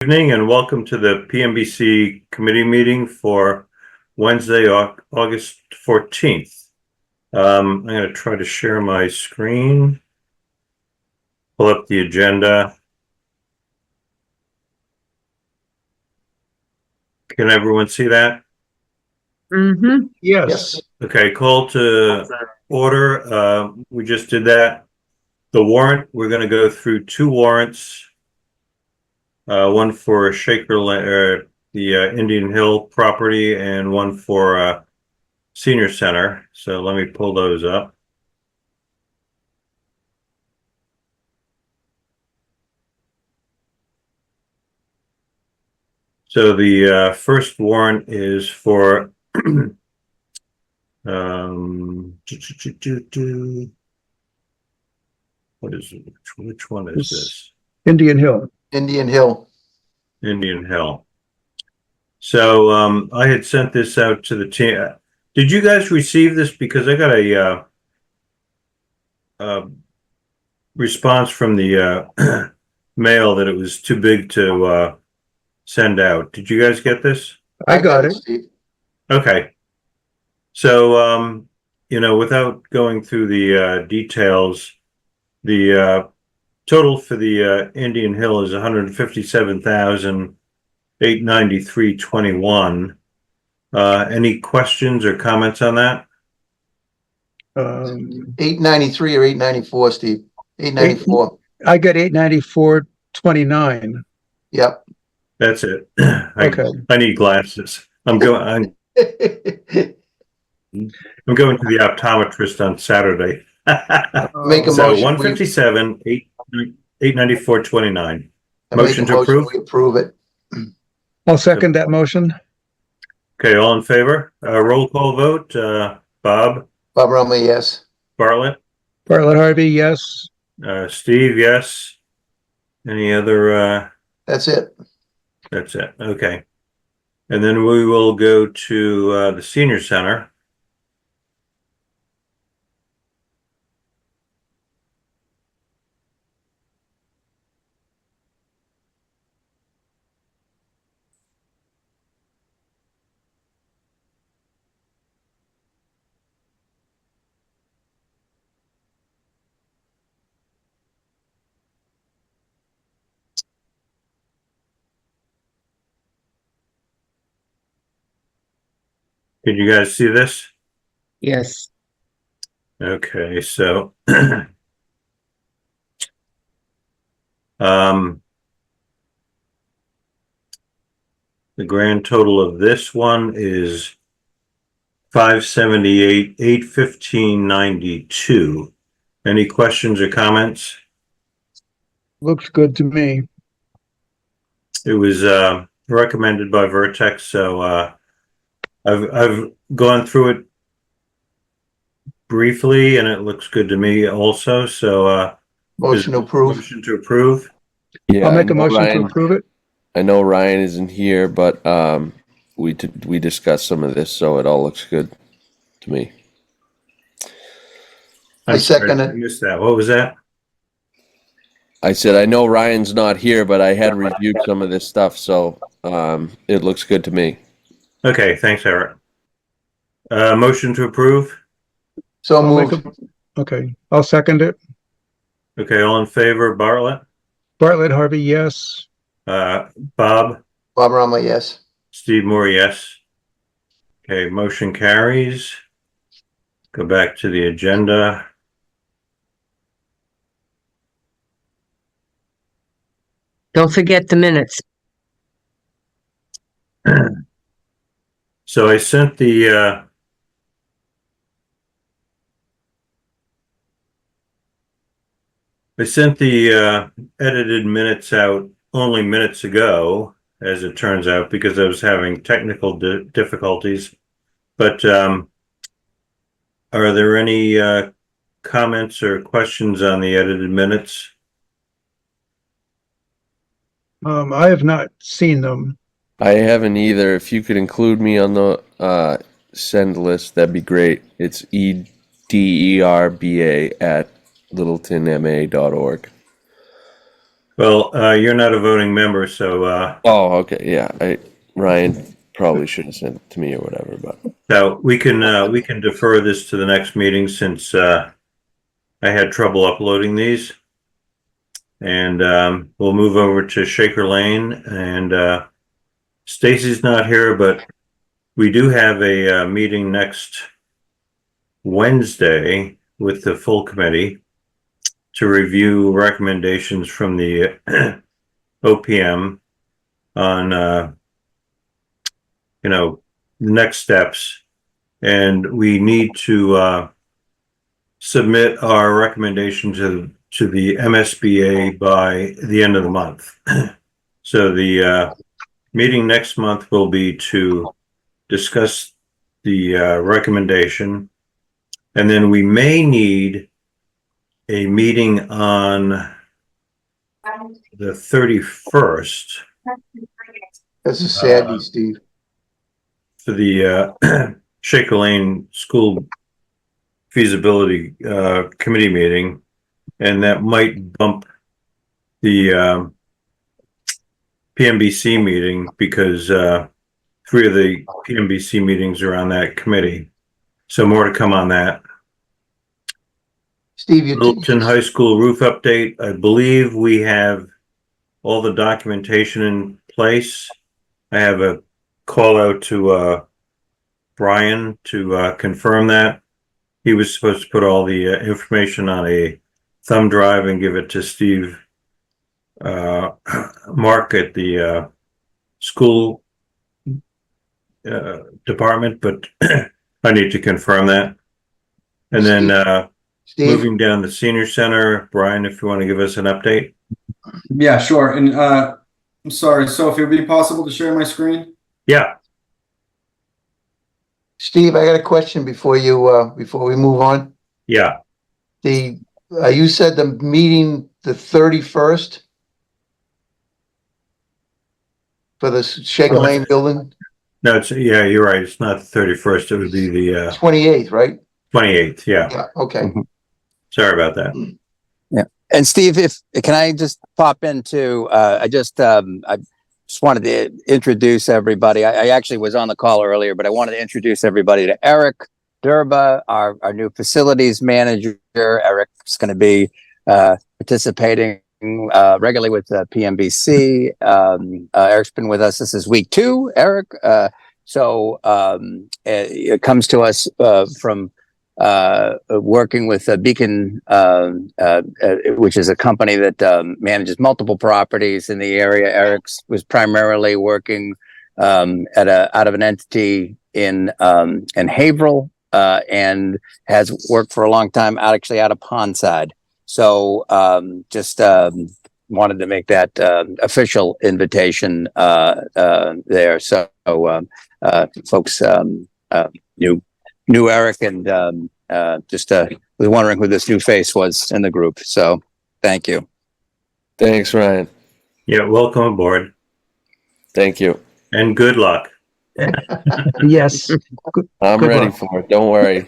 Evening and welcome to the Pmbc committee meeting for Wednesday, August 14th. I'm going to try to share my screen, pull up the agenda. Can everyone see that? Mm-hmm. Yes. Okay, call to order. We just did that. The warrant, we're going to go through two warrants. One for Shaker, the Indian Hill property, and one for Senior Center. So let me pull those up. So the first warrant is for what is it? Which one is this? Indian Hill. Indian Hill. Indian Hill. So I had sent this out to the team. Did you guys receive this? Because I got a response from the mail that it was too big to send out. Did you guys get this? I got it. Steve. Okay. So, without going through the details, the total for the Indian Hill is 157,893.21. Any questions or comments on that? 893 or 894, Steve. 894. I got 894.29. Yep. That's it. Okay. I need glasses. I'm going to the optometrist on Saturday. Make a So motion. 157, 894.29. Motion to approve? We approve it. I'll second that motion. Okay, all in favor? Roll call vote. Bob, Bob Rumley, yes. Bartlett, Bartlett Harvey, yes. Steve, yes. Any other? That's it. That's it. Okay. And then we will go to the Senior Center. Can you guys see this? Yes. Okay, so the grand total of this one is 578, 815.92. Any questions or comments? Looks good to me. It was recommended by Vertex, so I've gone through it briefly, and it looks good to me also. So Motion to approve. Motion to approve. Yeah, I'll make a motion Ryan, to approve it. I know Ryan isn't here, but we discussed some of this, so it all looks good to me. I second it. I missed that. What was that? I said I know Ryan's not here, but I had reviewed some of this stuff, so it looks good to me. Okay, thanks, Eric. Motion to approve. So I'll make moved. Okay, I'll second it. Okay, all in favor, Bartlett, Bartlett Harvey, yes. Bob, Bob Rumley, yes. Steve Moore, yes. Okay, motion carries. Go back to the agenda. Don't forget the minutes. So I sent the edited minutes out only minutes ago, as it turns out, because I was having technical difficulties. But are there any comments or questions on the edited minutes? I have not seen them. I haven't either. If you could include me on the send list, that'd be great. It's EDERBA@littletonma.org. Well, you're not a voting member, so Oh, okay, yeah. Ryan probably should have sent it to me or whatever, but we can defer this to the next meeting since I had trouble uploading these. And we'll move over to Shaker Lane. And Stacy's not here, but we do have a meeting next Wednesday with the full committee to review recommendations from the OPM on next steps. And we need to submit our recommendation to the MSBA by the end of the month. So the meeting next month will be to discuss the recommendation, and then we may need a meeting on the 31st That's a Saturday, Steve. for the Shaker Lane School Feasibility Committee meeting, and that might bump the Pmbc meeting because 3 of the Pmbc meetings are on that committee. So more to come on that. Steve, you Littleton High School roof update. I believe we have all the documentation in place. I have a call out to Brian to confirm that. He was supposed to put all the information on a thumb drive and give it to Steve Mark at the school department, but I need to confirm that. And then Steve, moving down the senior center, Brian, if you want to give us an update. Yeah, sure. And I'm sorry, Sophie, would it be possible to share my screen? Yeah. Steve, I got a question before we move on. Yeah. You said the meeting the 31st for the Shaker Lane building? No, yeah, you're right. It's not the 31st. It would be the 28th, right? 28th. Yeah. Yeah, okay. Sorry about that. And Steve, can I just pop into, I just wanted to introduce everybody. I actually was on the call earlier, but I wanted to introduce everybody to Eric Durba, our new facilities manager. Eric's going to be participating regularly with Pmbc. Eric's been with us. This is week 2, Eric. So it comes to us from working with Beacon, which is a company that manages multiple properties in the area. Eric was primarily working out of an entity in Haverhill, and has worked for a long time actually out of Pondside. So just wanted to make that official invitation there. So folks knew Eric, and just was wondering who this new face was in the group. So thank you. thanks, Ryan. Yeah. Welcome aboard Thank you. and good luck. Yes. I'm Good ready luck. for it. Don't worry.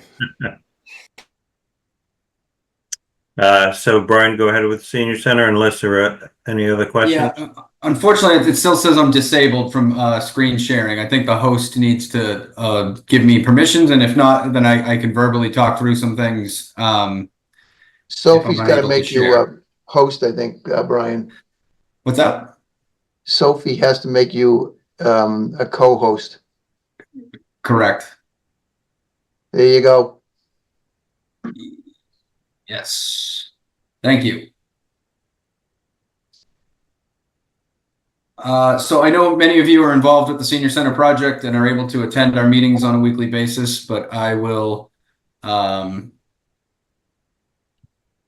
So Brian, go ahead with the senior center unless there are any other questions. Yeah, unfortunately, it still says I'm disabled from screen sharing. I think the host needs to give me permissions, and if not, then I can verbally talk through some things. Sophie's got to unable to make you share. a host, I think, Brian. What's that? Sophie has to make you a co-host. Correct. There you go. Yes. Thank you. So I know many of you are involved with the Senior Center project and are able to attend our meetings on a weekly basis, but I will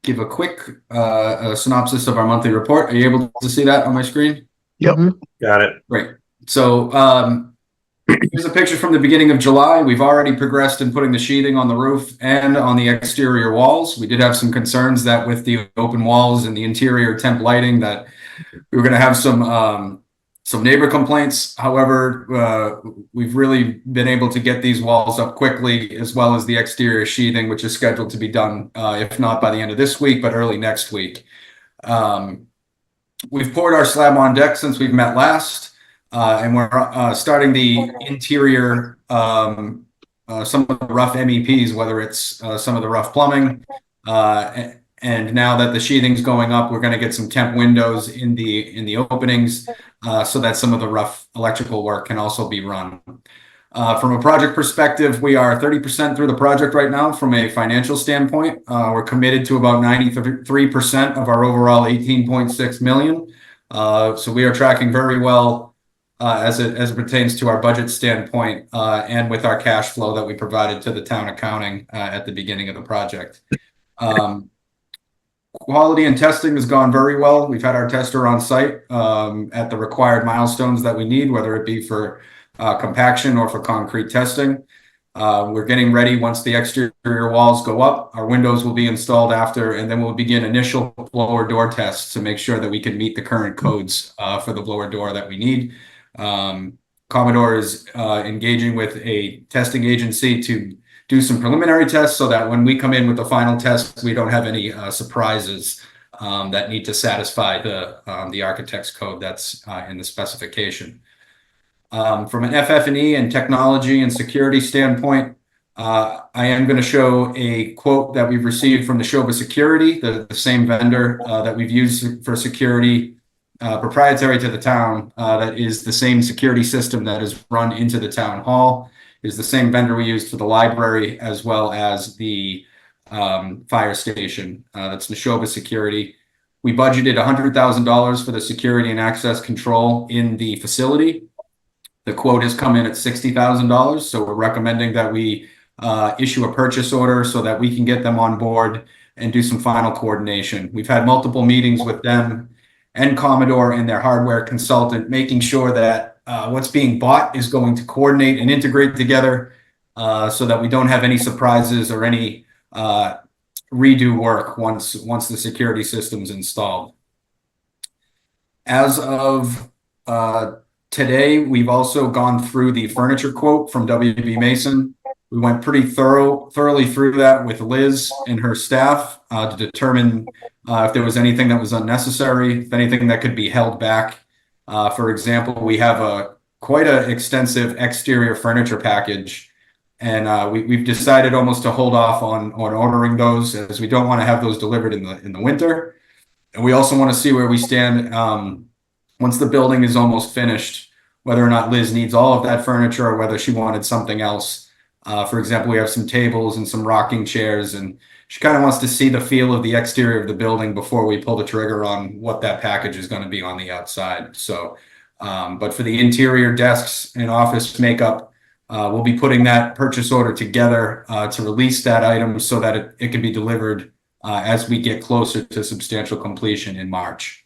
give a quick synopsis of our monthly report. Are you able to see that on my screen? Yep. Got it. Great. So here's a picture from the beginning of July. We've already progressed in putting the sheathing on the roof and on the exterior walls. We did have some concerns that with the open walls and the interior temp lighting that we were going to have some neighbor complaints. However, we've really been able to get these walls up quickly, as well as the exterior sheathing, which is scheduled to be done, if not by the end of this week, but early next week. we've poured our slab on deck since we've met last, and we're starting the interior, some of the rough MEPs, whether it's some of the rough plumbing, and now that the sheathing's going up, we're going to get some temp windows in the openings, so that some of the rough electrical work can also be run. From a project perspective, we are 30% through the project right now from a financial standpoint. We're committed to about 93% of our overall 18.6 million. So we are tracking very well as it pertains to our budget standpoint, and with our cash flow that we provided to the town accounting at the beginning of the project. Quality and testing has gone very well. We've had our tester on site at the required milestones that we need, whether it be for compaction or for concrete testing. We're getting ready once the exterior walls go up. Our windows will be installed after, and then we'll begin initial blower door tests to make sure that we can meet the current codes for the blower door that we need. Commodore is engaging with a testing agency to do some preliminary tests so that when we come in with the final test, we don't have any surprises that need to satisfy the architect's code that's in the specification. From an FF&E and technology and security standpoint, I am going to show a quote that we've received from Neshoba Security, the same vendor that we've used for security proprietary to the town, that is the same security system that is run into the town hall, is the same vendor we used for the library as well as the fire station. That's Neshoba Security. We budgeted $100,000 for the security and access control in the facility. The quote has come in at $60,000, so we're recommending that we issue a purchase order so that we can get them on board and do some final coordination. We've had multiple meetings with them and Commodore and their hardware consultant, making sure that what's being bought is going to coordinate and integrate together so that we don't have any surprises or any redo work once the security system's installed. As of today, we've also gone through the furniture quote from WB Mason. We went pretty thoroughly through that with Liz and her staff to determine if there was anything that was unnecessary, if anything that could be held back. For example, we have quite an extensive exterior furniture package, and we've decided almost to hold off on ordering those, as we don't want to have those delivered in the winter. And we also want to see where we stand once the building is almost finished, whether or not Liz needs all of that furniture or whether she wanted something else. For example, we have some tables and some rocking chairs, and she kind of wants to see the feel of the exterior of the building before we pull the trigger on what that package is going to be on the outside. So, but for the interior desks and office makeup, we'll be putting that purchase order together to release that item so that it can be delivered as we get closer to substantial completion in March.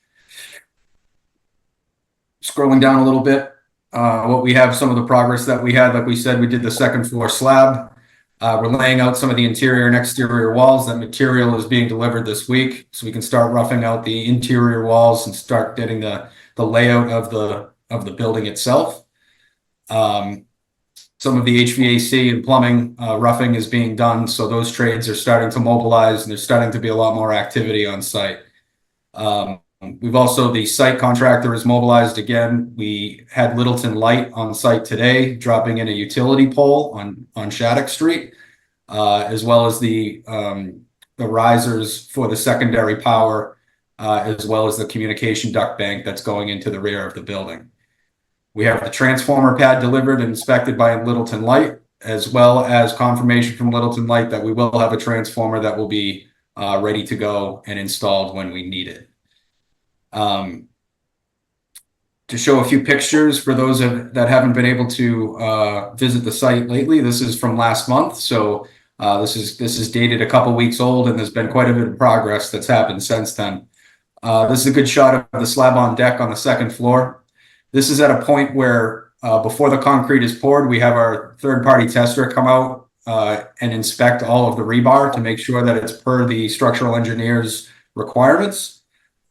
Scrolling down a little bit, what we have, some of the progress that we had, like we said, we did the second floor slab. We're laying out some of the interior and exterior walls. That material is being delivered this week, so we can start roughing out the interior walls and start getting the layout of the building itself. Some of the HVAC and plumbing roughing is being done, so those trades are starting to mobilize, and there's starting to be a lot more activity on site. We've also, the site contractor is mobilized again. We had Littleton Light on site today, dropping in a utility pole on Shattuck Street, as well as the risers for the secondary power, as well as the communication duct bank that's going into the rear of the building. We have the transformer pad delivered and inspected by Littleton Light, as well as confirmation from Littleton Light that we will have a transformer that will be ready to go and installed when we need it. To show a few pictures for those that haven't been able to visit the site lately, this is from last month. So this is dated a couple weeks old, and there's been quite a bit of progress that's happened since then. This is a good shot of the slab on deck on the second floor. This is at a point where before the concrete is poured, we have our third-party tester come out and inspect all of the rebar to make sure that it's per the structural engineer's requirements.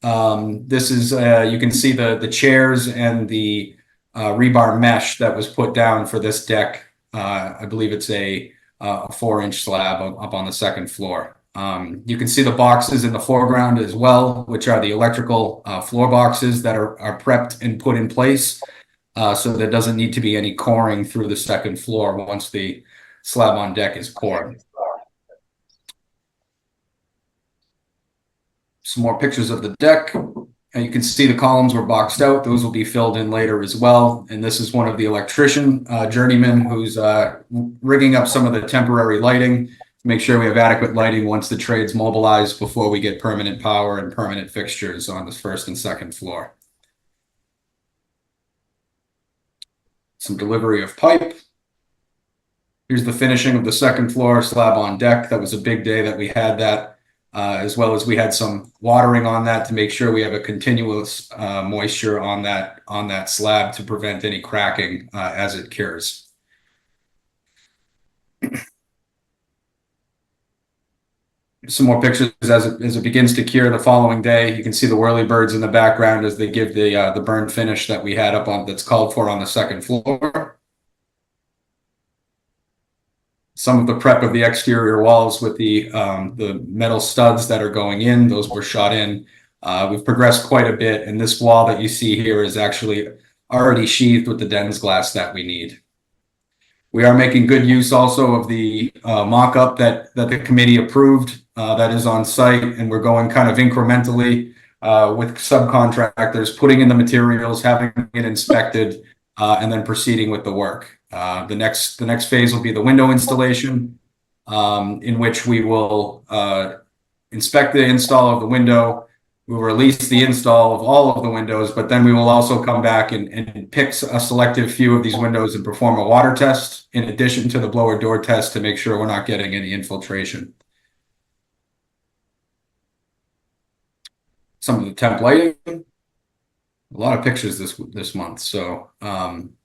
This is, you can see the chairs and the rebar mesh that was put down for this deck. I believe it's a 4-inch slab up on the second floor. You can see the boxes in the foreground as well, which are the electrical floor boxes that are prepped and put in place. So there doesn't need to be any coring through the second floor once the slab on deck is poured. Some more pictures of the deck. And you can see the columns were boxed out. Those will be filled in later as well. And this is one of the electrician journeymen who's rigging up some of the temporary lighting to make sure we have adequate lighting once the trade's mobilized before we get permanent power and permanent fixtures on the first and second floor. Some delivery of pipe. Here's the finishing of the second floor slab on deck. That was a big day that we had that. As well as we had some watering on that to make sure we have a continuous moisture on that slab to prevent any cracking as it cures. Some more pictures as it begins to cure the following day. You can see the whirlybirds in the background as they give the burn finish that we had up on that's called for on the second floor. Some of the prep of the exterior walls with the metal studs that are going in, those were shot in. We've progressed quite a bit, and this wall that you see here is actually already sheathed with the Dens glass that we need. We are making good use also of the mock-up that the committee approved that is on site, and we're going kind of incrementally with subcontractors, putting in the materials, having it inspected, and then proceeding with the work. The next phase will be the window installation, in which we will inspect the install of the window. We'll release the install of all of the windows, but then we will also come back and pick a selective few of these windows and perform a water test in addition to the blower door test to make sure we're not getting any infiltration. Some of the temp lighting, a lot of pictures this month. So, and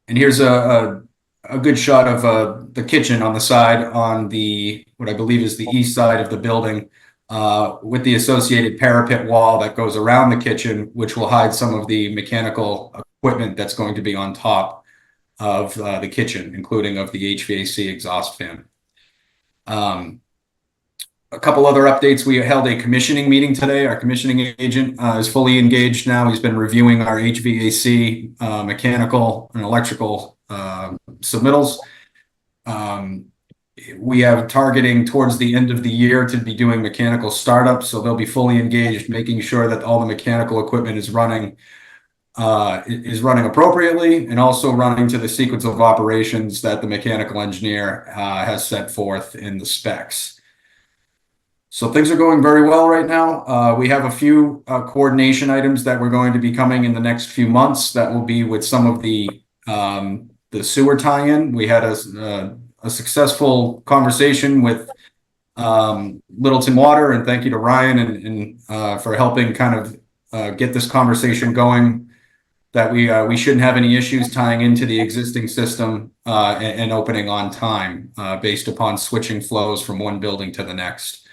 here's a good shot of the kitchen on the side on the, what I believe is the east side of the building, with the associated parapet wall that goes around the kitchen, which will hide some of the mechanical equipment that's going to be on top of the kitchen, including of the HVAC exhaust fan. A couple other updates. We held a commissioning meeting today. Our commissioning agent is fully engaged now. He's been reviewing our HVAC, mechanical and electrical submittals. We have targeting towards the end of the year to be doing mechanical startups, so they'll be fully engaged, making sure that all the mechanical equipment is running appropriately and also running to the sequence of operations that the mechanical engineer has set forth in the specs. So things are going very well right now. We have a few coordination items that we're going to be coming in the next few months that will be with some of the sewer tie-in. We had a successful conversation with Littleton Water, and thank you to Ryan and for helping kind of get this conversation going, that we shouldn't have any issues tying into the existing system and opening on time based upon switching flows from one building to the next.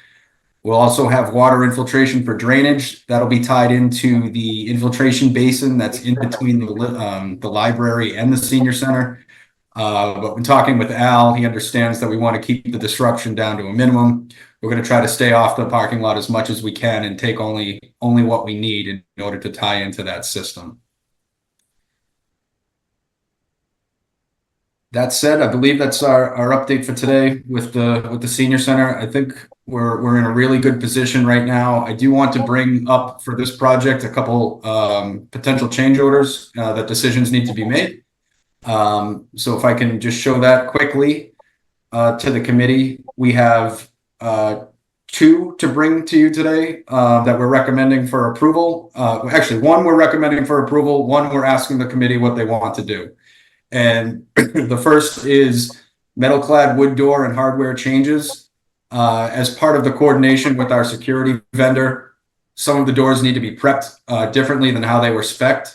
We'll also have water infiltration for drainage. That'll be tied into the infiltration basin that's in between the library and the senior center. But when talking with Al, he understands that we want to keep the disruption down to a minimum. We're going to try to stay off the parking lot as much as we can and take only what we need in order to tie into that system. That said, I believe that's our update for today with the senior center. I think we're in a really good position right now. I do want to bring up for this project a couple potential change orders that decisions need to be made. So if I can just show that quickly to the committee, we have two to bring to you today that we're recommending for approval. Actually, one we're recommending for approval, one we're asking the committee what they want to do. And the first is metal clad wood door and hardware changes. As part of the coordination with our security vendor, some of the doors need to be prepped differently than how they were spec'd.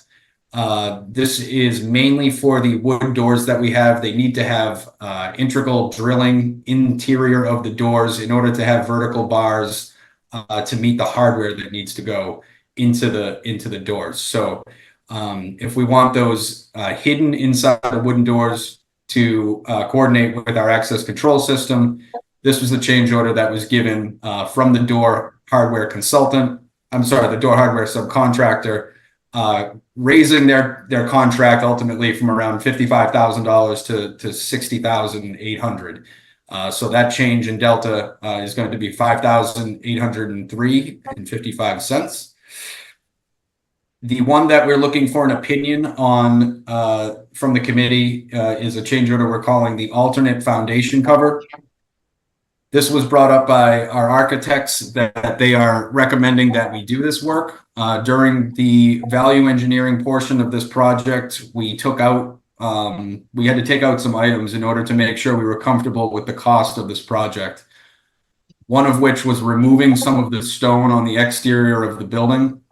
This is mainly for the wood doors that we have. They need to have integral drilling interior of the doors in order to have vertical bars to meet the hardware that needs to go into the doors. So if we want those hidden inside the wooden doors to coordinate with our access control system, This was the change order that was given from the door hardware consultant. I'm sorry, the door hardware subcontractor, raising their contract ultimately from around $55,000 to $60,800. So that change in delta is going to be $5,803.55. The one that we're looking for an opinion on from the committee is a change order we're calling the alternate foundation cover. This was brought up by our architects that they are recommending that we do this work. During the value engineering portion of this project, we had to take out some items in order to make sure we were comfortable with the cost of this project. One of which was removing some of the stone on the exterior of the building.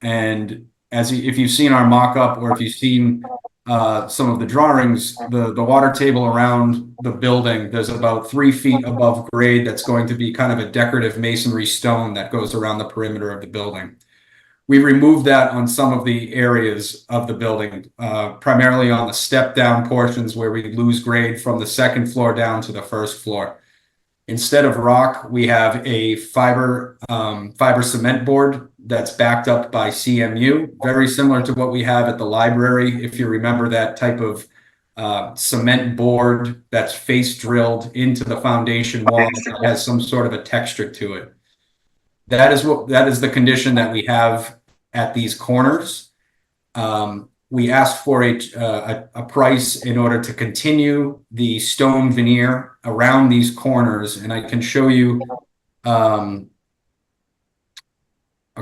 And if you've seen our mock-up, or if you've seen some of the drawings, the water table around the building, there's about 3 feet above grade that's going to be kind of a decorative masonry stone that goes around the perimeter of the building. We removed that on some of the areas of the building, primarily on the step down portions where we lose grade from the second floor down to the first floor. Instead of rock, we have a fiber cement board that's backed up by CMU, very similar to what we have at the library. If you remember that type of cement board that's face drilled into the foundation wall that has some sort of a texture to it. That is the condition that we have at these corners. We asked for a price in order to continue the stone veneer around these corners, and I can show you a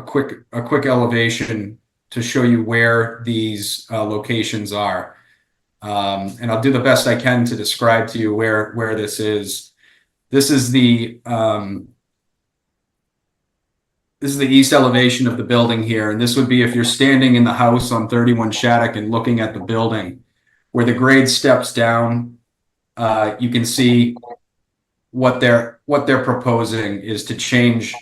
quick elevation to show you where these locations are, and I'll do the best I can to describe to you where this is. This is the east elevation of the building here, and this would be if you're standing in the house on 31 Shattuck and looking at the building, where the grade steps down. You can see what they're proposing is to change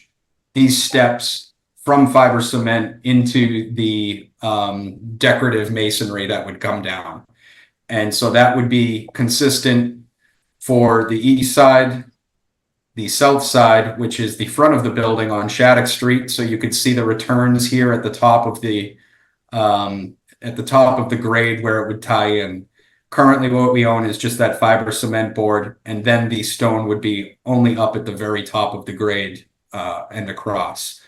these steps from fiber cement into the decorative masonry that would come down, and so that would be consistent for the east side. The south side, which is the front of the building on Shattuck Street, so you could see the returns here at the top of the grade where it would tie in. Currently, what we own is just that fiber cement board, and then the stone would be only up at the very top of the grade and across.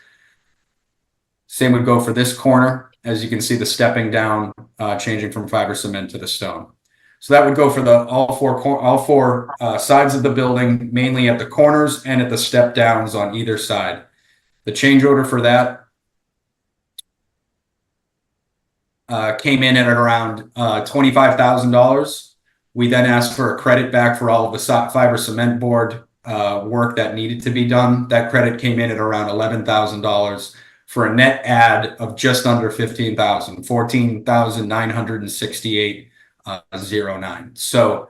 Same would go for this corner, as you can see the stepping down, changing from fiber cement to the stone. So that would go for all four sides of the building, mainly at the corners and at the step downs on either side. The change order for that came in at around $25,000. We then asked for a credit back for all of the fiber cement board work that needed to be done. That credit came in at around $11,000 for a net add of just under $15,000, $14,968. 09. So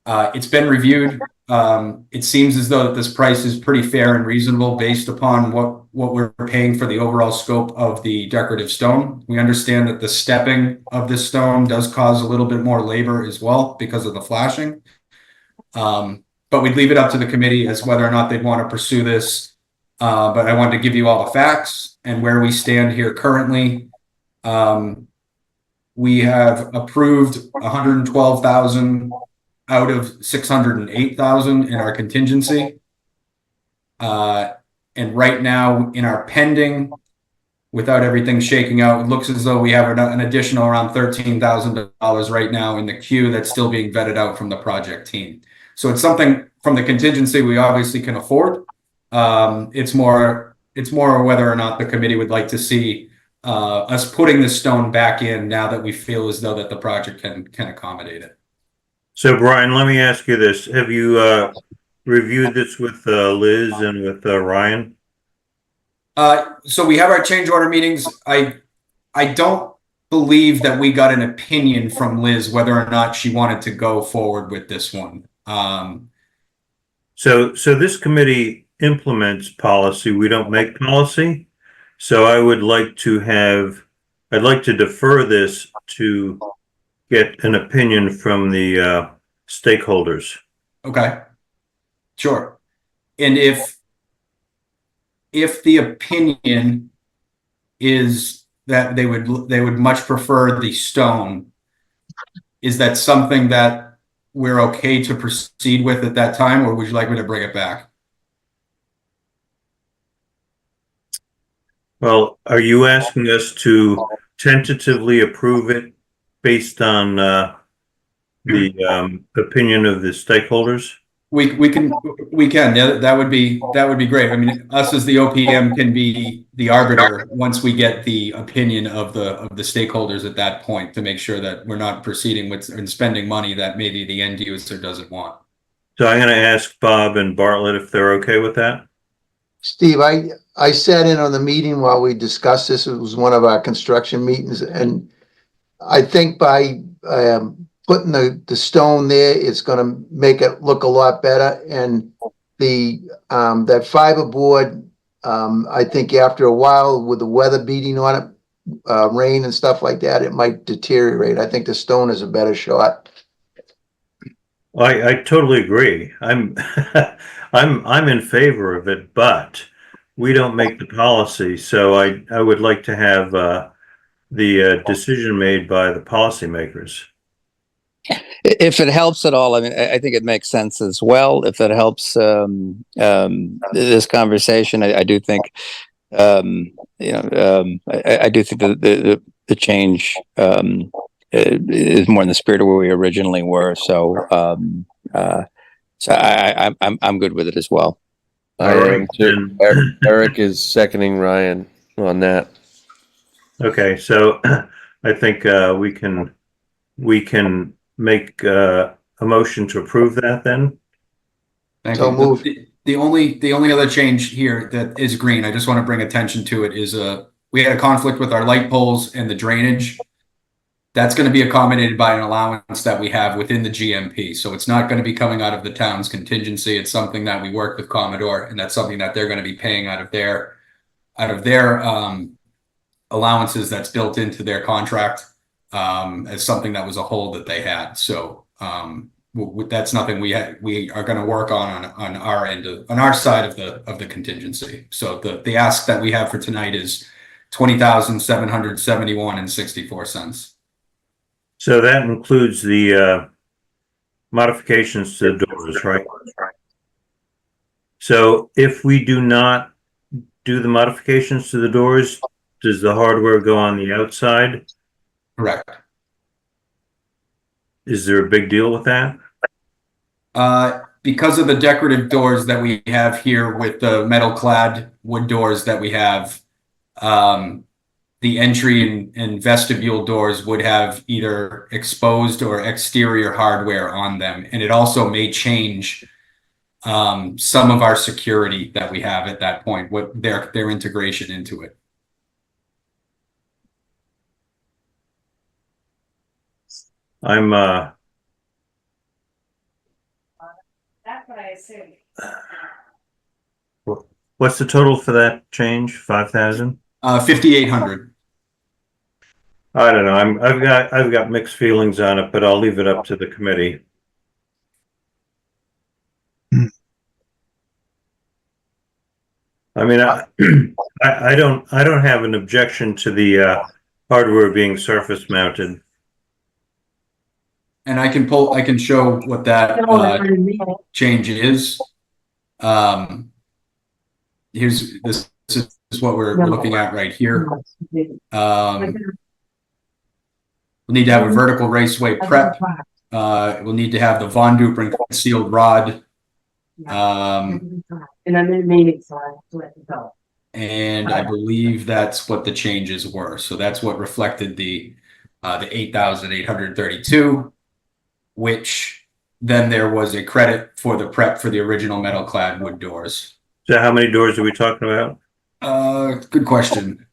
it's been reviewed. It seems as though that this price is pretty fair and reasonable based upon what we're paying for the overall scope of the decorative stone. We understand that the stepping of this stone does cause a little bit more labor as well because of the flashing. But we'd leave it up to the committee as whether or not they'd want to pursue this. But I wanted to give you all the facts and where we stand here currently. We have approved 112,000 out of 608,000 in our contingency. And right now in our pending, without everything shaking out, it looks as though we have an additional around $13,000 right now in the queue that's still being vetted out from the project team. So it's something from the contingency we obviously can afford. It's more whether or not the committee would like to see us putting the stone back in now that we feel as though that the project can accommodate it. So Brian, let me ask you this. Have you reviewed this with Liz and with Ryan? So we have our change order meetings. I don't believe that we got an opinion from Liz whether or not she wanted to go forward with this one. So this committee implements policy. We don't make policy. So I'd like to defer this to get an opinion from the stakeholders. Okay. Sure. And if the opinion is that they would much prefer the stone, is that something that we're okay to proceed with at that time, or would you like me to bring it back? Well, are you asking us to tentatively approve it based on the opinion of the stakeholders? We can. Yeah, that would be great. I mean, us as the OPM can be the arbiter once we get the opinion of the stakeholders at that point, to make sure that we're not proceeding with and spending money that maybe the end user doesn't want. So I'm going to ask Bob and Bartlett if they're okay with that. Steve, I sat in on the meeting while we discussed this. It was one of our construction meetings, and I think by putting the stone there, it's gonna make it look a lot better. And the that fiberboard, I think after a while, with the weather beating on it, rain and stuff like that, it might deteriorate. I think the stone is a better shot. I totally agree. I'm I'm in favor of it, but we don't make the policy, so I would like to have the decision made by the policymakers. If it helps at all, I mean, I think it makes sense as well. If it helps this conversation, I do think, I do think the change is more in the spirit of where we originally were. So, I'm good with it as well. I All am right, too. Eric is seconding Ryan on that. Okay, so I think we can make a motion to approve that then. Thank So you. moved. The only other change here that is green, I just want to bring attention to it, is we had a conflict with our light poles and the drainage. That's going to be accommodated by an allowance that we have within the GMP. So it's not going to be coming out of the town's contingency. It's something that we work with Commodore, and that's something that they're going to be paying out of their allowances that's built into their contract, as something that was a hole that they had. So that's nothing we are going to work on our end on our side of the contingency. So the ask that we have for tonight is $20,771.64. So that includes the modifications to the doors, right? So if we do not do the modifications to the doors, does the hardware go on the outside? Correct. Is there a big deal with that? Because of the decorative doors that we have here with the metal clad wood doors that we have, the entry and vestibule doors would have either exposed or exterior hardware on them. And it also may change some of our security that we have at that point, what their integration into it. I'm That's what I assumed. what's the total for that change? 5,000? 5,800. I don't know. I've got mixed feelings on it, but I'll leave it up to the committee. I mean, I don't have an objection to the hardware being surface mounted. And I can show what that change is. This is what we're looking at right here. We'll need to have a vertical raceway prep. We'll need to have the Von Duprin concealed rod. And I'm in a meeting, so I have to let it go. And I believe that's what the changes were. So that's what reflected the 8,832, which then there was a credit for the prep for the original metal clad wood doors. So how many doors are we talking about? Good question.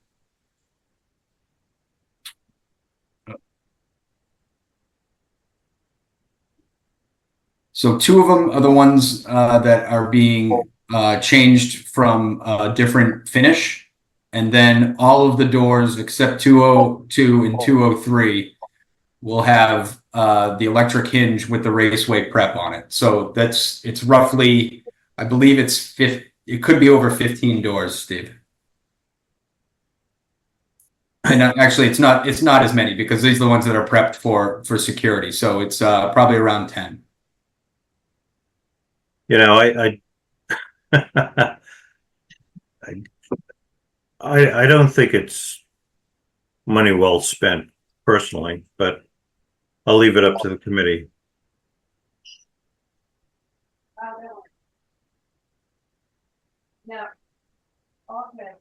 So two of them are the ones that are being changed from a different finish. And then all of the doors except 202 and 203 will have the electric hinge with the raceway prep on it. So it's roughly I believe it could be over 15 doors, Steve. And actually, it's not as many because these are the ones that are prepped for security. So it's probably around 10. You know, I I don't think it's money well spent personally, but I'll leave it up to the committee. No. Okay.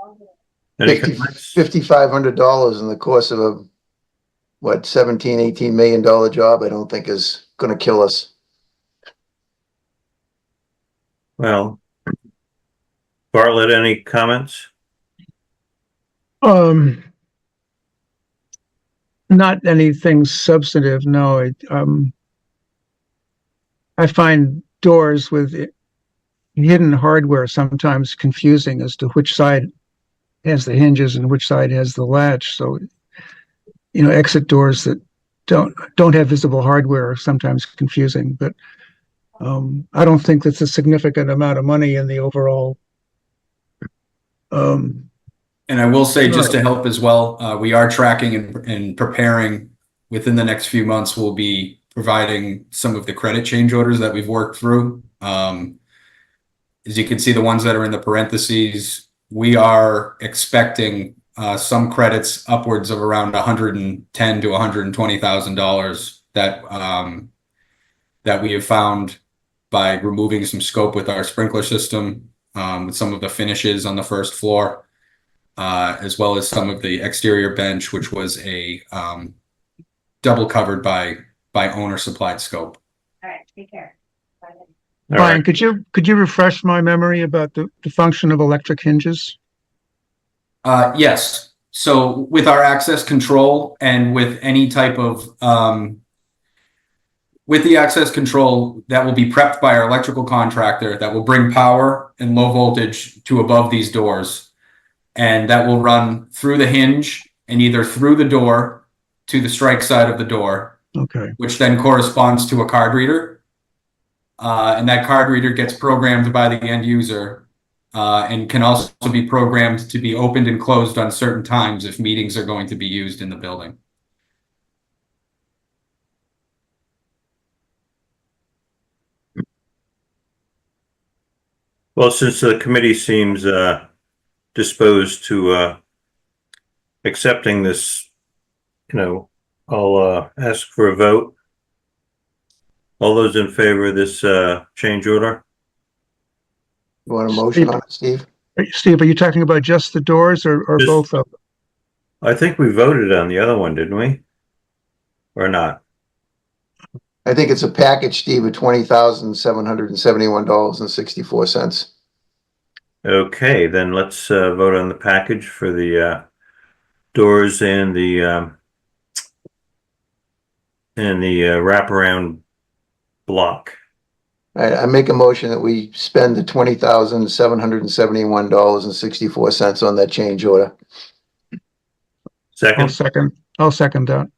Okay. Any comments? $5,500 in the course of a, what, 17, $18 million job, I don't think is gonna kill us. Well, Bartlett, any comments? Not anything substantive, no. I find doors with hidden hardware sometimes confusing as to which side has the hinges and which side has the latch. So, exit doors that don't have visible hardware are sometimes confusing, but I don't think that's a significant amount of money in the overall. And I will say, just to help as well, we are tracking and preparing within the next few months. We'll be providing some of the credit change orders that we've worked through. As you can see, the ones that are in the parentheses, we are expecting some credits upwards of around $110,000 to $120,000 that we have found by removing some scope with our sprinkler system, with some of the finishes on the first floor. As well as some of the exterior bench, which was a double covered by owner supplied scope. All right, take care. Bye. All Brian, right. could you refresh my memory about the function of electric hinges? Yes. So with our access control and with any type of with the access control that will be prepped by our electrical contractor that will bring power and low voltage to above these doors. And that will run through the hinge and either through the door to the strike side of the door, Okay. which then corresponds to a card reader. And that card reader gets programmed by the end user and can also be programmed to be opened and closed on certain times if meetings are going to be used in the building. Well, since the committee seems disposed to accepting this, I'll ask for a vote. All those in favor of this change order? You want a motion on it, Steve? Steve, are you talking about just the doors or Just- both of them? I think we voted on the other one, didn't we? Or not? I think it's a package, Steve, of $20,771.64. Okay, then let's vote on the package for the doors and the wraparound block. I make a motion that we spend the $20,771.64 on that change order. I'll Second? second that.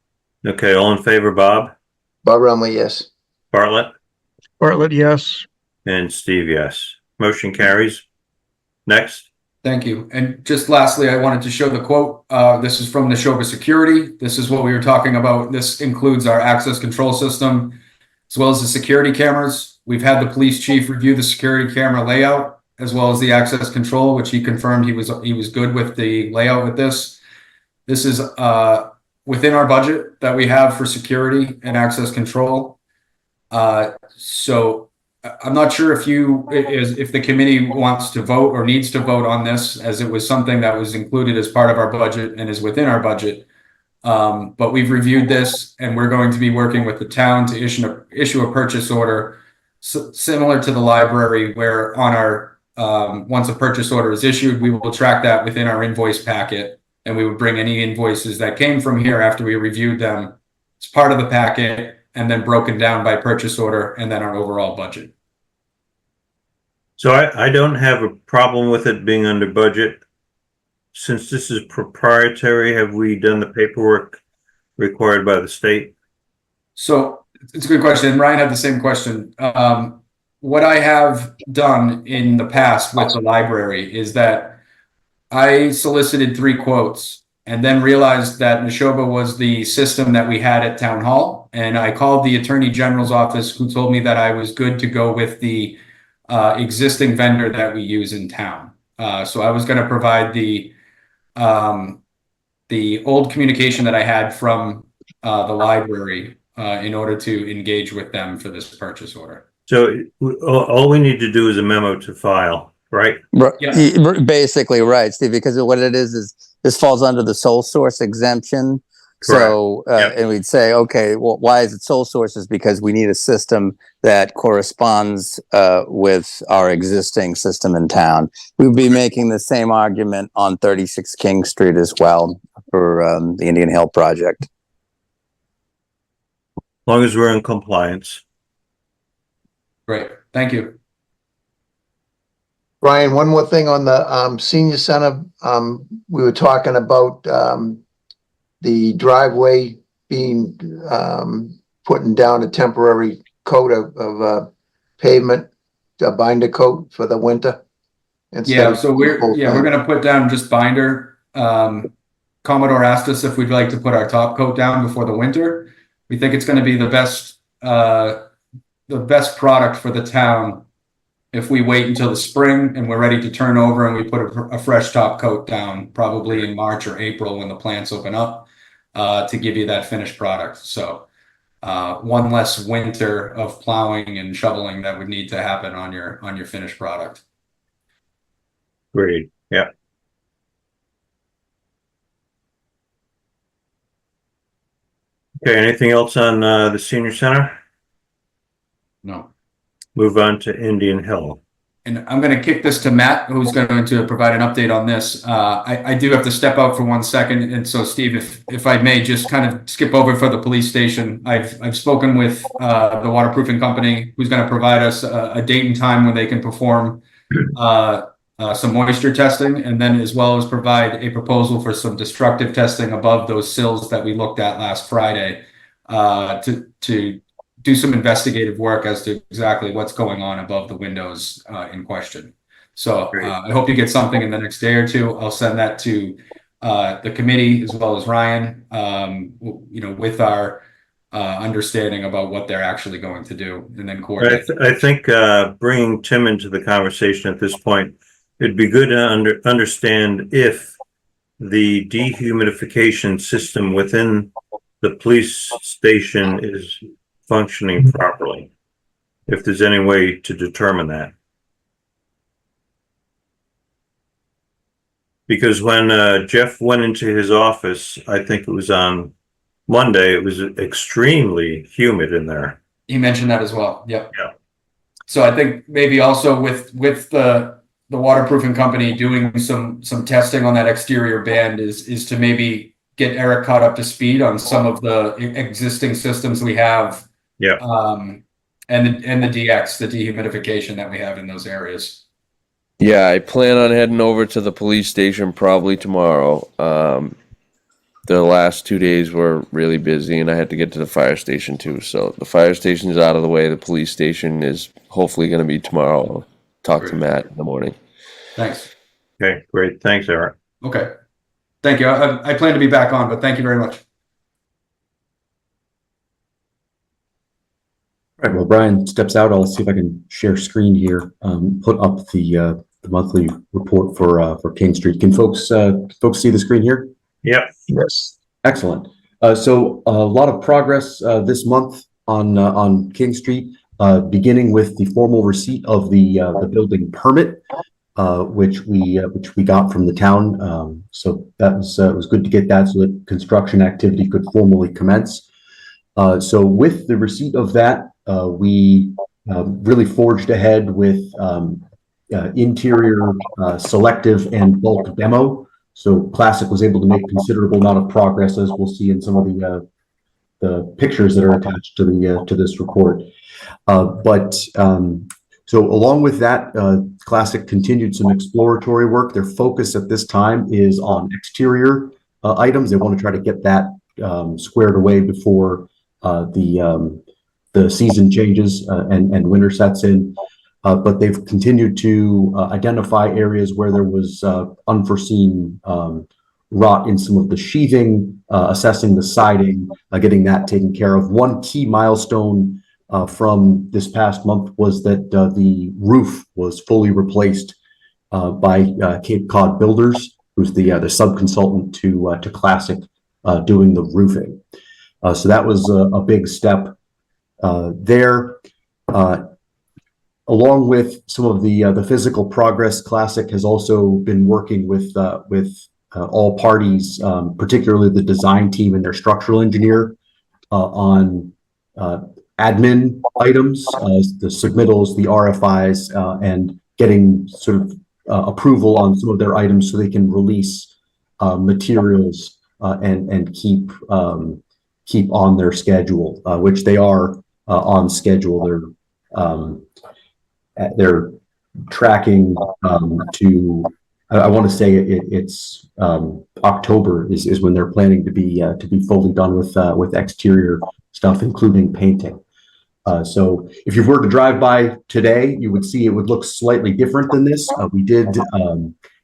Okay, all in favor, Bob? Bob Rumley, yes. Bartlett? Bartlett, yes. And Steve, yes. Motion carries. Next. Thank you. And just lastly, I wanted to show the quote. This is from Neshoba Security. This is what we were talking about. This includes our access control system, as well as the security cameras. We've had the police chief review the security camera layout, as well as the access control, which he confirmed he was good with the layout with this. This is within our budget that we have for security and access control. So I'm not sure if the committee wants to vote or needs to vote on this, as it was something that was included as part of our budget and is within our budget. But we've reviewed this and we're going to be working with the town to issue a purchase order similar to the library, where on our once a purchase order is issued, we will track that within our invoice packet, and we would bring any invoices that came from here after we reviewed them as part of the packet, and then broken down by purchase order and then our overall budget. So I don't have a problem with it being under budget. Since this is proprietary, have we done the paperwork required by the state? So it's a good question. And Ryan had the same question. what I have done in the past with the library is that I solicited 3 quotes and then realized that Neshoba was the system that we had at town hall. And I called the Attorney General's office, who told me that I was good to go with the existing vendor that we use in town. So I was going to provide the old communication that I had from the library in order to engage with them for this purchase order. So all we need to do is a memo to file, right? Yeah. Basically, right, Steve, because what it is this falls under the sole source exemption. So, and we'd say, okay, well, why is it sole source? Is because we need a system that corresponds with our existing system in town. We'd be making the same argument on 36 King Street as well for the Indian Hill project. As long as we're in compliance. Great, thank you. Brian, one more thing on the senior center. We were talking about the driveway being putting down a temporary coat of pavement, a binder coat for the winter. Yeah, so we're going to put down just binder. Commodore asked us if we'd like to put our top coat down before the winter. We think it's going to be the best product for the town if we wait until the spring and we're ready to turn over and we put a fresh top coat down probably in March or April when the plants open up to give you that finished product. So one less winter of plowing and shoveling that would need to happen on your finished product. Great. Yeah. Okay, anything else on the senior center? No. Move on to Indian Hill. And I'm going to kick this to Matt, who's going to provide an update on this. I do have to step out for 1 second. And so, Steve, if I may just kind of skip over for the police station. I've spoken with the waterproofing company, who's going to provide us a date and time when they can perform some moisture testing, and then as well as provide a proposal for some destructive testing above those sills that we looked at last Friday to do some investigative work as to exactly what's going on above the windows in question. So I hope you get something in the next day or two. I'll send that to the committee as well as Ryan, with our understanding about what they're actually going to do, and then coordinate. I think bringing Tim into the conversation at this point, it'd be good to understand if the dehumidification system within the police station is functioning properly, if there's any way to determine that. Because when Jeff went into his office, I think it was on Monday, it was extremely humid in there. He mentioned that as well. Yep. Yeah. So I think maybe also with the waterproofing company doing some testing on that exterior band is to maybe get Eric caught up to speed on some of the existing systems we have. Yeah. And the DX, the dehumidification that we have in those areas. Yeah, I plan on heading over to the police station probably tomorrow. The last 2 days were really busy and I had to get to the fire station too. So the fire station is out of the way. The police station is hopefully going to be tomorrow. I'll talk to Matt in the morning. Thanks. Okay, great. Thanks, Eric. Okay. Thank you. I plan to be back on, but thank you very much. All right, well, Brian steps out. I'll see if I can share screen here, put up the monthly report for King Street. Can folks see the screen here? Yep. Yes. Excellent. So a lot of progress this month on King Street, beginning with the formal receipt of the building permit, which we got from the town. So that was good to get that, so that construction activity could formally commence. So with the receipt of that, we really forged ahead with interior selective and bulk demo. So Classic was able to make considerable amount of progress, as we'll see in some of the pictures that are attached to this report. So along with that, Classic continued some exploratory work. Their focus at this time is on exterior items. They want to try to get that squared away before the season changes and winter sets in. but they've continued to identify areas where there was unforeseen rot in some of the sheathing, assessing the siding, getting that taken care of. One key milestone from this past month was that the roof was fully replaced by Cape Cod Builders, who's the sub-consultant to Classic doing the roofing. So that was a big step there. Along with some of the physical progress, Classic has also been working with all parties, particularly the design team and their structural engineer, on admin items, the submittals, the RFIs, and getting sort of approval on some of their items so they can release materials and keep on their schedule, which they are on schedule. They're tracking to, I want to say it's October is when they're planning to be fully done with exterior stuff, including painting. So if you were to drive by today, you would see it would look slightly different than this. We did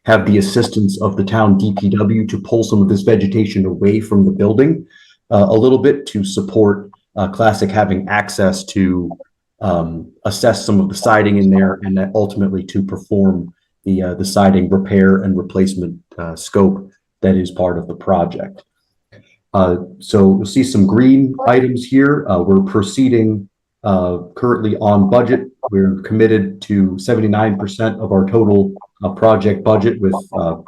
have the assistance of the town DPW to pull some of this vegetation away from the building a little bit to support Classic having access to assess some of the siding in there, and then ultimately to perform the siding repair and replacement scope that is part of the project. So you'll see some green items here. We're proceeding currently on budget. We're committed to 79% of our total project budget with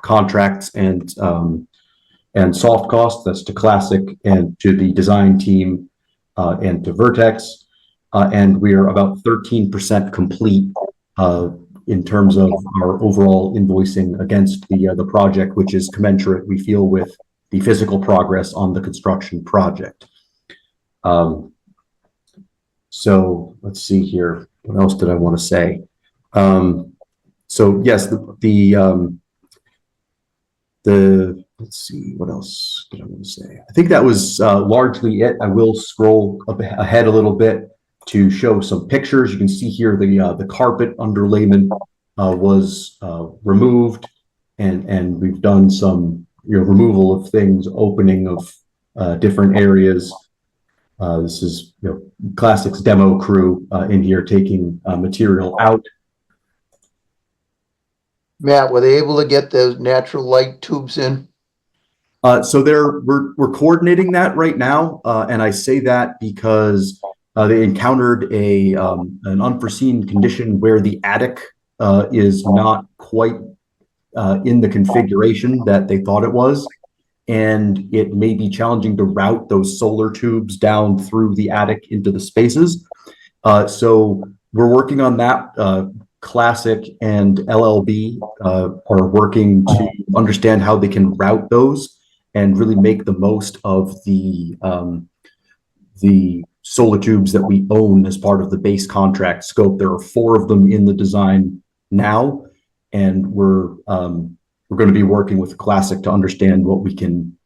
contracts and soft costs. That's to Classic and to the design team and to Vertex. And we are about 13% complete in terms of our overall invoicing against the project, which is commensurate, we feel, with the physical progress on the construction project. So let's see here. What else did I want to say? So yes, let's see, what else did I want to say? I think that was largely it. I will scroll ahead a little bit to show some pictures. You can see here the carpet underlayment was removed, and we've done some removal of things, opening of different areas. This is Classic's demo crew in here taking material out. Matt, were they able to get those natural light tubes in? So we're coordinating that right now, and I say that because they encountered an unforeseen condition where the attic is not quite in the configuration that they thought it was, and it may be challenging to route those solar tubes down through the attic into the spaces. So we're working on that. Classic and LLB are working to understand how they can route those and really make the most of the solar tubes that we own as part of the base contract scope. There are 4 of them in the design now, and we're going to be working with Classic to understand what we can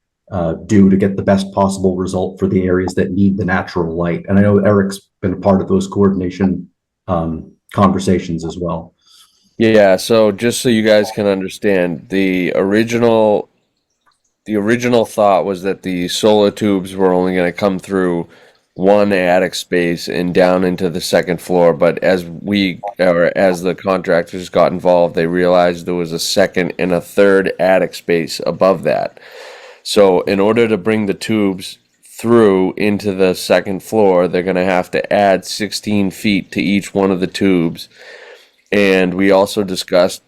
do to get the best possible result for the areas that need the natural light. And I know Eric's been a part of those coordination conversations as well. Yeah, so just so you guys can understand, the original thought was that the solar tubes were only going to come through one attic space and down into the second floor, but as the contractors got involved, they realized there was a second and a third attic space above that. So in order to bring the tubes through into the second floor, they're going to have to add 16 feet to each one of the tubes. And we also discussed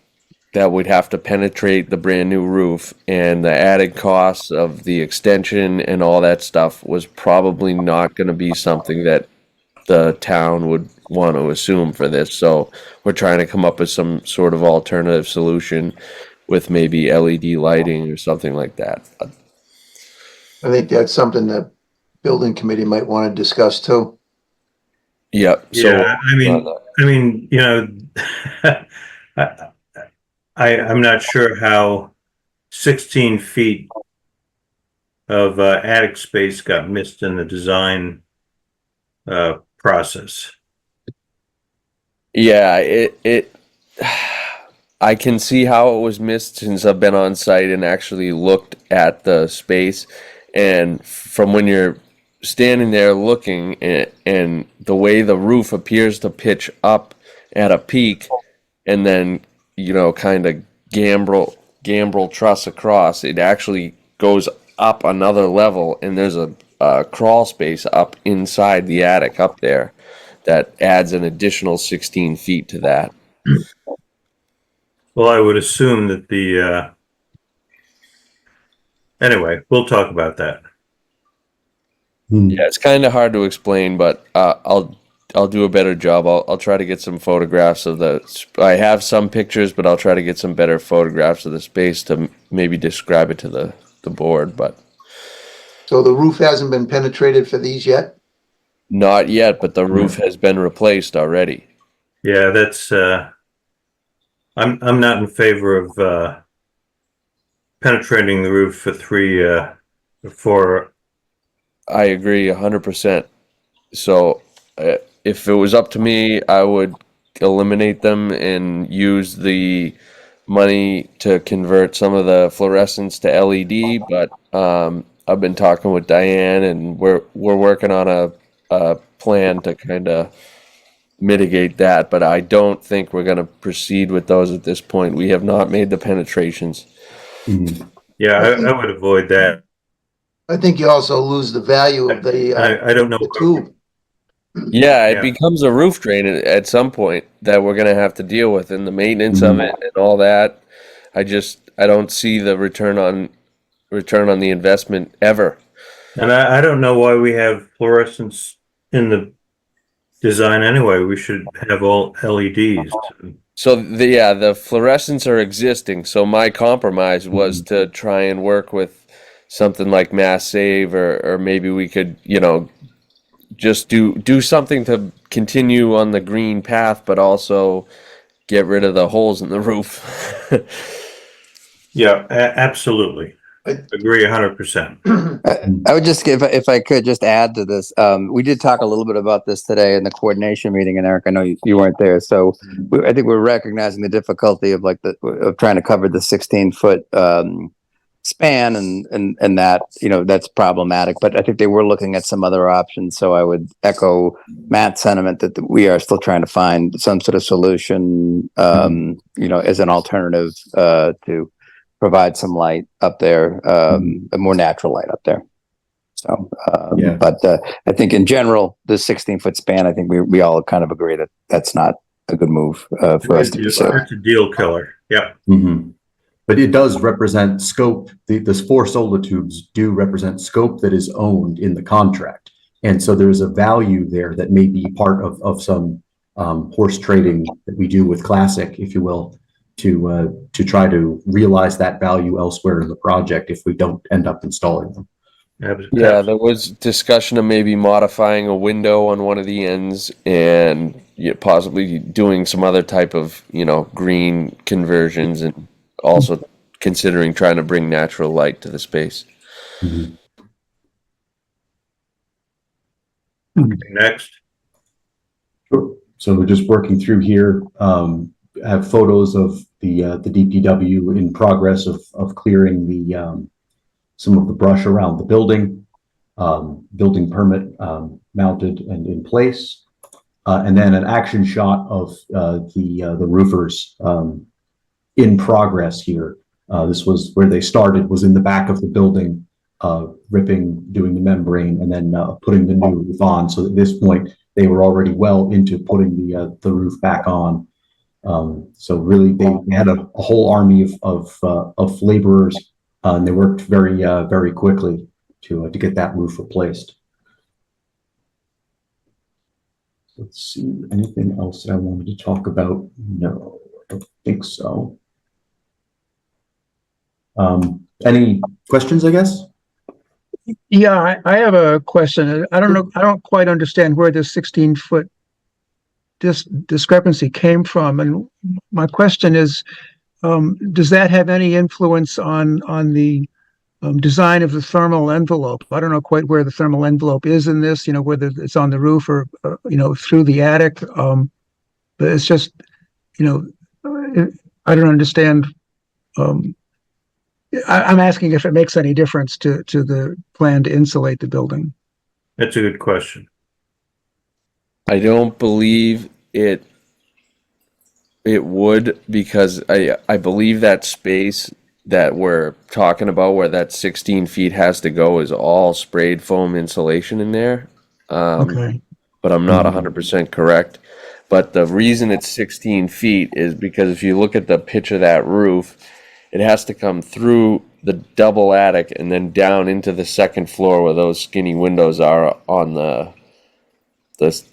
that we'd have to penetrate the brand new roof, and the added costs of the extension and all that stuff was probably not going to be something that the town would want to assume for this. So we're trying to come up with some sort of alternative solution with maybe LED lighting or something like that. I think that's something that building committee might want to discuss too. Yep. Yeah, I mean, I'm not sure how 16 feet of attic space got missed in the design process. Yeah, it I can see how it was missed since I've been on site and actually looked at the space. And from when you're standing there looking and the way the roof appears to pitch up at a peak and then, kind of gambrel truss across, it actually goes up another level and there's a crawl space up inside the attic up there that adds an additional 16 feet to that. Well, I would assume that anyway, we'll talk about that. Yeah, it's kind of hard to explain, but I'll do a better job. I'll try to get some photographs of I have some pictures, but I'll try to get some better photographs of the space to maybe describe it to the board, but So the roof hasn't been penetrated for these yet? not yet, but the roof has been replaced already. Yeah, that's I'm not in favor of penetrating the roof for I agree 100%. So if it was up to me, I would eliminate them and use the money to convert some of the fluorescents to LED. But I've been talking with Diane, and we're working on a plan to kind of mitigate that. But I don't think we're going to proceed with those at this point. We have not made the penetrations. Yeah, I would avoid that. I think you also lose the value of I don't know. the tube. Yeah, it Yeah. becomes a roof drain at some point that we're going to have to deal with, and the maintenance of it and all that. I don't see the return on the investment ever. And I don't know why we have fluorescents in the design anyway. We should have all LEDs. So the fluorescents are existing. So my compromise was to try and work with something like Mass Save, or maybe we could, just do something to continue on the green path, but also get rid of the holes in the roof. Yeah, absolutely. I agree 100%. I would just give, if I could just add to this, we did talk a little bit about this today in the coordination meeting, and Eric, I know you weren't there. So I think we're recognizing the difficulty of of trying to cover the 16-foot span and that, that's problematic, but I think they were looking at some other options. So I would echo Matt's sentiment that we are still trying to find some sort of solution, as an alternative, to provide some light up there, a more natural light up there. So, but I think in general, the 16-foot span, I think we all kind of agree that that's not a good move for us to pursue. It's a deal killer. Yeah. But it does represent scope. The 4 solar tubes do represent scope that is owned in the contract. And so there's a value there that may be part of some horse trading that we do with Classic, if you will, to try to realize that value elsewhere in the project if we don't end up installing them. Yeah, there was discussion of maybe modifying a window on one of the ends and possibly doing some other type of, green conversions, and also considering trying to bring natural light to the space. Next. Sure. So we're just working through here. Have photos of the DPW in progress of clearing the some of the brush around the building. Building permit mounted and in place, and then an action shot of the roofers in progress here. This was where they started, was in the back of the building, ripping, doing the membrane, and then putting the new roof on. So at this point, they were already well into putting the roof back on. So really, they had a whole army of laborers, and they worked very quickly to get that roof replaced. Let's see, anything else that I wanted to talk about? No, I don't think so. Any questions, I guess? Yeah, I have a question. I don't know. I don't quite understand where this 16-foot discrepancy came from. And my question is, does that have any influence on the design of the thermal envelope? I don't know quite where the thermal envelope is in this, whether it's on the roof or through the attic. But it's just, you know, I don't understand. I'm asking if it makes any difference to the plan to insulate the building. That's a good question. I don't believe it would, because I believe that space that we're talking about where that 16 feet has to go is all sprayed foam insulation in there. Okay. But I'm not 100% correct. But the reason it's 16 feet is because if you look at the pitch of that roof, it has to come through the double attic and then down into the second floor where those skinny windows are on the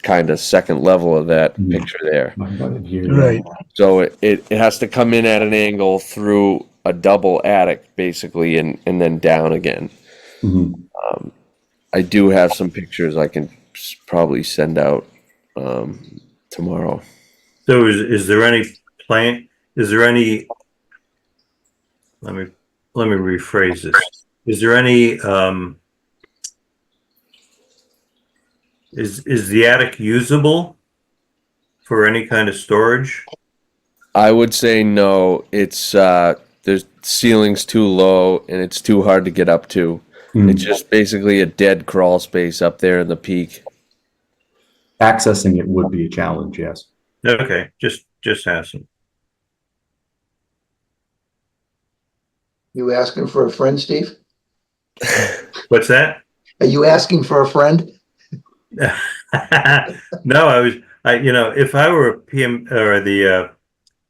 kind of second level of that picture there. Right. So it has to come in at an angle through a double attic, basically, and then down again. I do have some pictures I can probably send out tomorrow. So is there any plan, is there any, let me rephrase this. Is there any, is the attic usable for any kind of storage? I would say no. It's there's ceiling's too low and it's too hard to get up to. It's just basically a dead crawl space up there in the peak. Accessing it would be a challenge, yes. Okay, just asking. You asking for a friend, Steve? What's that? Are you asking for a friend? No, you know, if I were a PM or the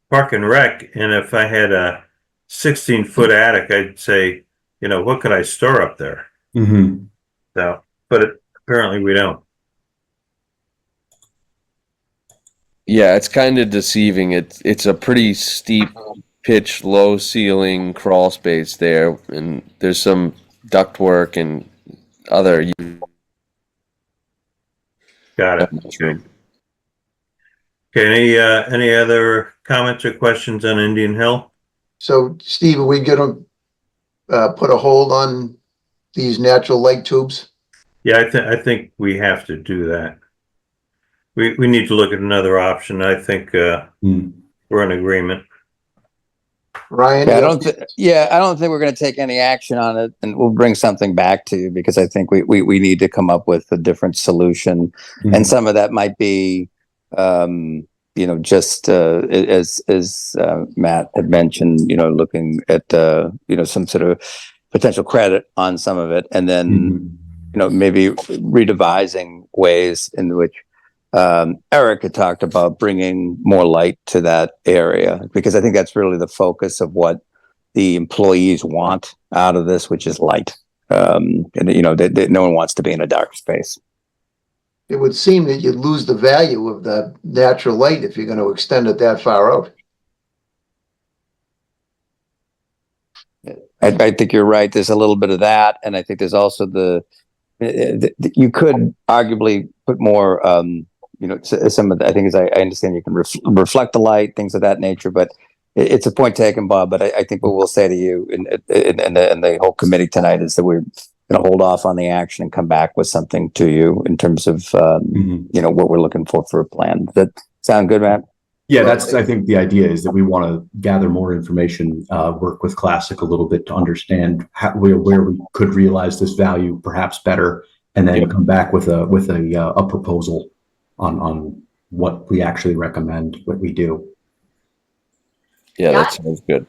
Park and Rec, and if I had a 16-foot attic, I'd say, you know, what could I store up there? So, but apparently we don't. Yeah, it's kind of deceiving. It's a pretty steep pitch, low ceiling crawl space there, and there's some ductwork and other. Got it. Okay, any other comments or questions on Indian Hill? So Steve, are we gonna put a hold on these natural light tubes? Yeah, I think we have to do that. We need to look at another option. I think we're in agreement. Ryan? Yeah, I don't think we're going to take any action on it, and we'll bring something back to you because I think we need to come up with a different solution, and some of that might be, you know, just as Matt had mentioned, you know, looking at you know, some sort of potential credit on some of it, and then you know, maybe redevising ways in which Eric had talked about bringing more light to that area, because I think that's really the focus of what the employees want out of this, which is light. And you know, no one wants to be in a dark space. It would seem that you'd lose the value of the natural light if you're going to extend it that far out. I think you're right. There's a little bit of that, and I think there's also you could arguably put more, you know, some of the, I think, as I understand, you can reflect the light, things of that nature. But it's a point taken, Bob. But I think what we'll say to you and the whole committee tonight is that we're going to hold off on the action and come back with something to you in terms of you know, what we're looking for a plan. Does that sound good, Matt? Yeah, that's, I think the idea is that we want to gather more information, work with Classic a little bit to understand where we could realize this value perhaps better, and then come back with a proposal on what we actually recommend, what we do. Yeah, that sounds good.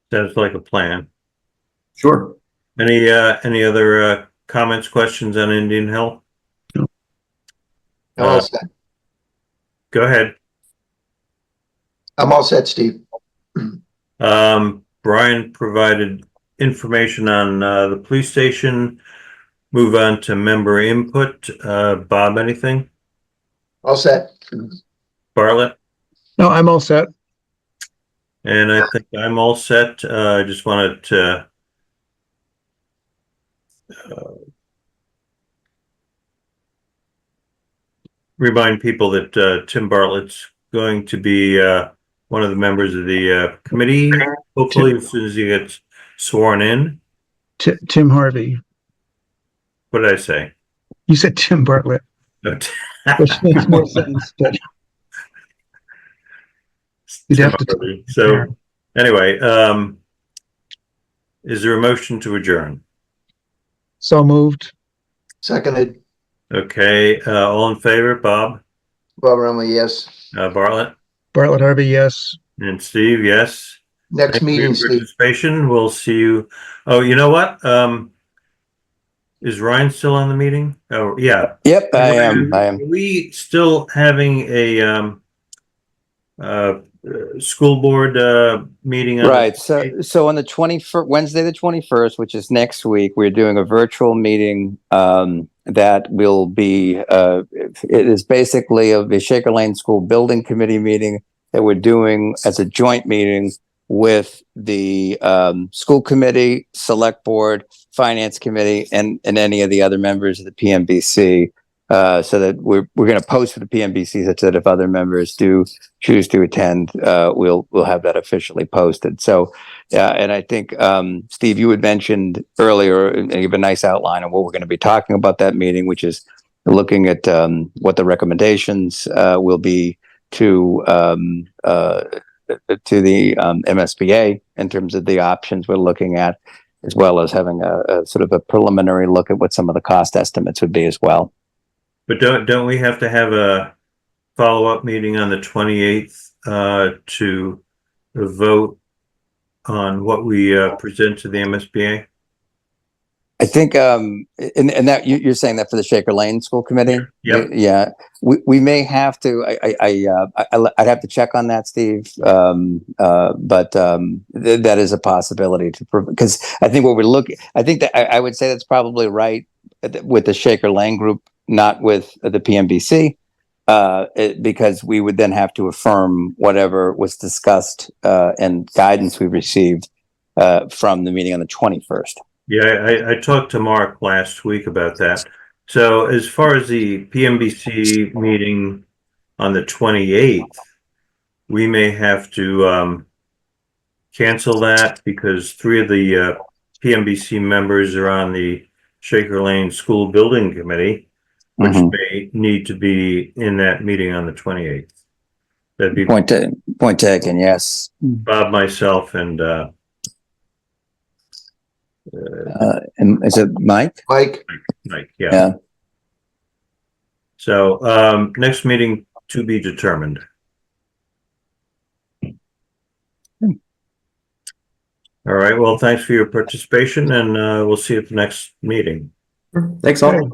Sounds like a plan. Sure. Any other comments, questions on Indian Hill? I'm all set. Go ahead. I'm all set, Steve. Brian provided information on the police station. Move on to member input. Bob, anything? All set. Bartlett? No, I'm all set. And I think I'm all set. I just wanted to remind people that Tim Bartlett's going to be one of the members of the committee, hopefully as soon as he gets sworn in. Tim Harvey. What did I say? You said Tim Bartlett, which makes more sense, but you'd have to. So anyway, is there a motion to adjourn? So moved. Seconded, Okay, all in favor, Bob, Bob Rumley, yes. Bartlett, Bartlett Harvey, yes. and Steve, yes. Next Thank you for meeting, your Steve. participation. We'll see you. Oh, you know what? Is Ryan still on the meeting? Oh, yeah. Yep, I am. Are we still having a uh, school board meeting on Right. So on the 21st, Wednesday, the 21st, which is next week, we're doing a virtual meeting that will be, it is basically the Shaker Lane School Building Committee meeting that we're doing as a joint meeting with the school committee, select board, finance committee, and any of the other members of the PMBC. So that we're going to post for the PMBC such that if other members do choose to attend, we'll have that officially posted. So, and I think Steve, you had mentioned earlier, and you have a nice outline of what we're going to be talking about that meeting, which is looking at what the recommendations will be to the MSBA in terms of the options we're looking at, as well as having a sort of a preliminary look at what some of the cost estimates would be as well. But don't we have to have a follow-up meeting on the 28th to vote on what we present to the MSBA? I think, and that you're saying that for the Shaker Lane School Committee? Yep. Yeah, we may have to, I'd have to check on that, Steve. But that is a possibility because I think what we're looking, I think that I would say that's probably right with the Shaker Lane group, not with the PMBC, because we would then have to affirm whatever was discussed and guidance we received from the meeting on the 21st. Yeah, I talked to Mark last week about that. So as far as the PMBC meeting on the 28th, we may have to cancel that because 3 of the PMBC members are on the Shaker Lane School Building Committee, which may need to be in that meeting on the 28th. That'd be Point taken, yes. Bob, myself, and Is it Mike? Mike, Mike, yeah. Yeah. So next meeting to be determined. All right, well, thanks for your participation, and we'll see you at the next meeting. Thanks all. Okay.